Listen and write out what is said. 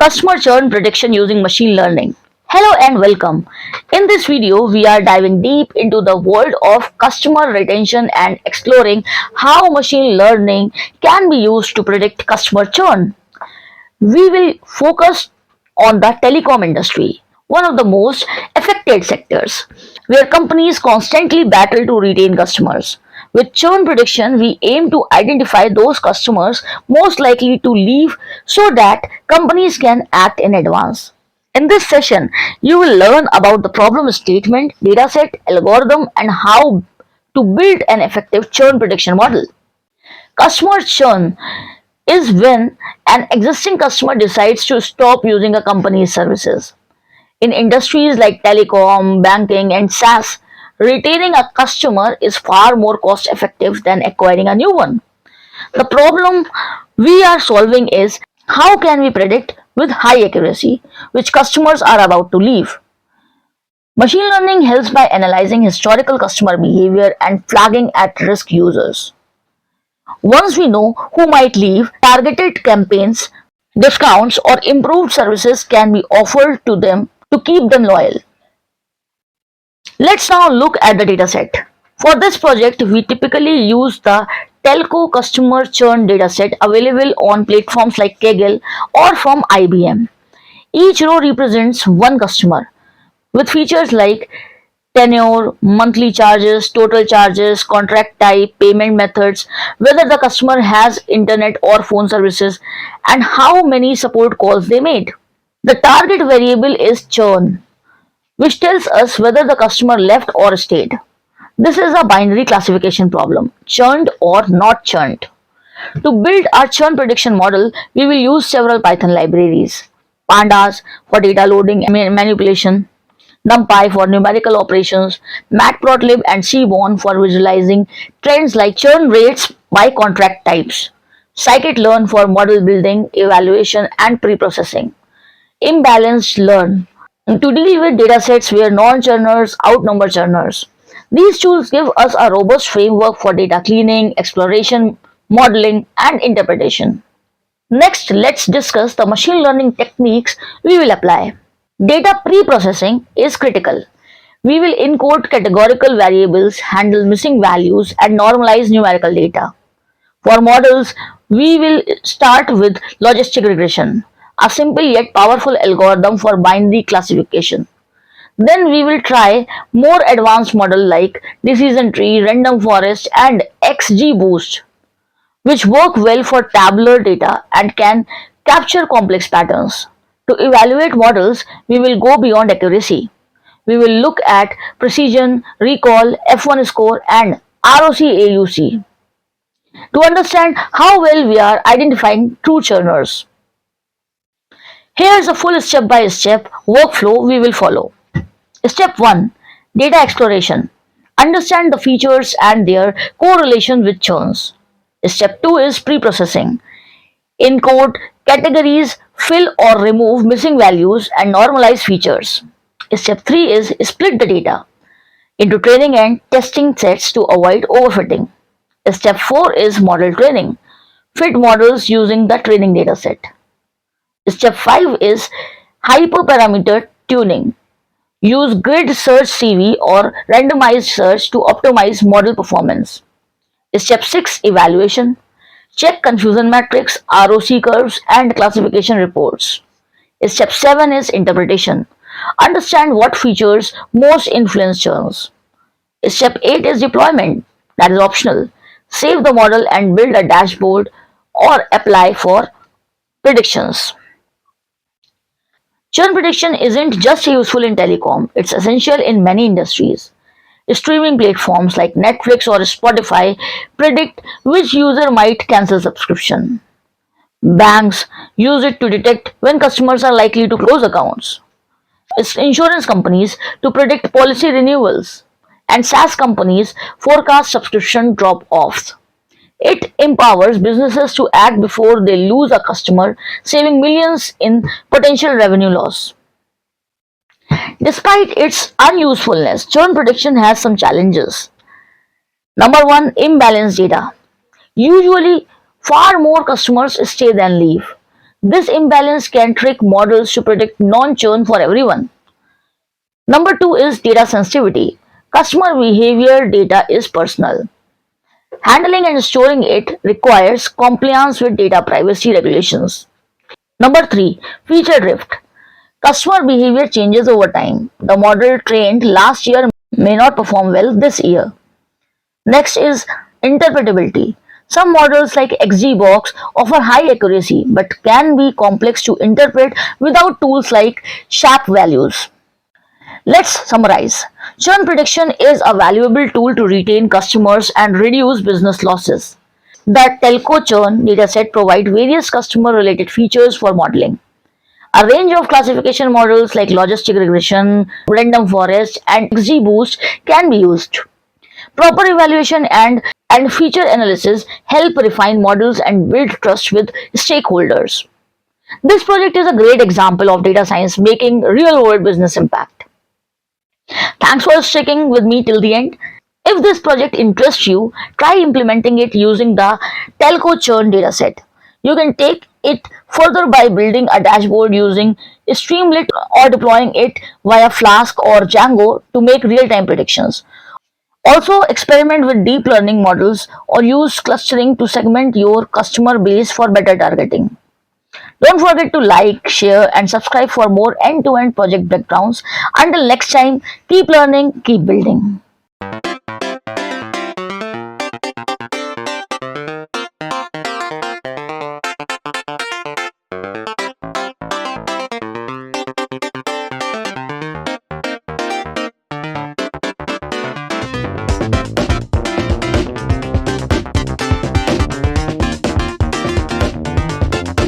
Customer churn prediction using machine learning. Hello and welcome. In this video, we are diving deep into the world of customer retention and exploring how machine learning can be used to predict customer churn. We will focus on the telecom industry, one of the most affected sectors, where companies constantly battle to retain customers. With churn prediction, we aim to identify those customers most likely to leave so that companies can act in advance. In this session, you will learn about the problem statement, dataset, algorithm, and how to build an effective churn prediction model. Customer churn is when an existing customer decides to stop using a company's services. In industries like telecom, banking, and SaaS, retaining a customer is far more cost effective than acquiring a new one. The problem we are solving is how can we predict with high accuracy which customers are about to leave. Machine learning helps by analyzing historical customer behavior and flagging at risk users. Once we know who might leave, targeted campaigns, discounts, or improved services can be offered to them to keep them loyal. Let's now look at the dataset. For this project, we typically use the telco customer churn dataset available on platforms like Kaggle or from IBM. Each row represents one customer with features like tenure, monthly charges, total charges, contract type, payment methods, whether the customer has internet or phone services, and how many support calls they made. The target variable is churn, which tells us whether the customer left or stayed. This is a binary classification problem, churned or not churned. To build our churn prediction model, we will use several Python libraries. Pandas for data loading and manipulation, NumPy for numerical operations, Matplotlib and Seaborn for visualizing trends like churn rates by contract types, scikit-learn for model building, evaluation, and pre-processing, imbalanced-learn to deal with datasets where non-churners outnumber churners. These tools give us a robust framework for data cleaning, exploration, modeling, and interpretation. Next, let's discuss the machine learning techniques we will apply. Data pre-processing is critical. We will encode categorical variables, handle missing values, and normalize numerical data. For models, we will start with logistic regression, a simple yet powerful algorithm for binary classification. Then we will try more advanced models like decision tree, random forest, and XGBoost, which work well for tabular data and can capture complex patterns. To evaluate models, we will go beyond accuracy. We will look at precision, recall, F1 score, and ROC-AUC to understand how well we are identifying true churners. Here's a full step-by-step workflow we will follow. Step 1. Data exploration. Understand the features and their correlation with churns. Step 2 is pre-processing. Encode categories, fill or remove missing values, and normalize features. Step 3 is split the data into training and testing sets to avoid overfitting. Step 4 is model training. Fit models using the training dataset. Step 5 is hyperparameter tuning. Use grid search CV or randomized search to optimize model performance. Step 6 evaluation. Check confusion matrix, ROC curves, and classification reports. Step 7 is interpretation. Understand what features most influence churns. Step 8 is deployment. That is optional. Save the model and build a dashboard or apply for predictions. Churn prediction isn't just useful in telecom, it's essential in many industries. Streaming platforms like Netflix or Spotify predict which user might cancel subscription. Banks use it to detect when customers are likely to close accounts. Insurance companies to predict policy renewals. And SaaS companies forecast subscription drop-offs. It empowers businesses to act before they lose a customer, saving millions in potential revenue loss. Despite its unusefulness, churn prediction has some challenges. Number 1, imbalanced data. Usually, far more customers stay than leave. This imbalance can trick models to predict non-churn for everyone. Number two is data sensitivity. Customer behavior data is personal. Handling and storing it requires compliance with data privacy regulations. Number three, feature drift. Customer behavior changes over time. The model trained last year may not perform well this year. Next is interpretability. Some models like XGBox offer high accuracy but can be complex to interpret without tools like SHAP values. Let's summarize. Churn prediction is a valuable tool to retain customers and reduce business losses. The telco churn dataset provides various customer related features for modeling. A range of classification models like logistic regression, random forest, and XGBoost can be used. Proper evaluation and feature analysis help refine models and build trust with stakeholders. This project is a great example of data science making real world business impact. Thanks for sticking with me till the end. If this project interests you, try implementing it using the telco churn dataset. You can take it further by building a dashboard using Streamlit or deploying it via Flask or Django to make real-time predictions. Also, experiment with deep learning models or use clustering to segment your customer base for better targeting. Don't forget to like, share, and subscribe for more end to end project breakdowns. Until next time, keep learning, keep building.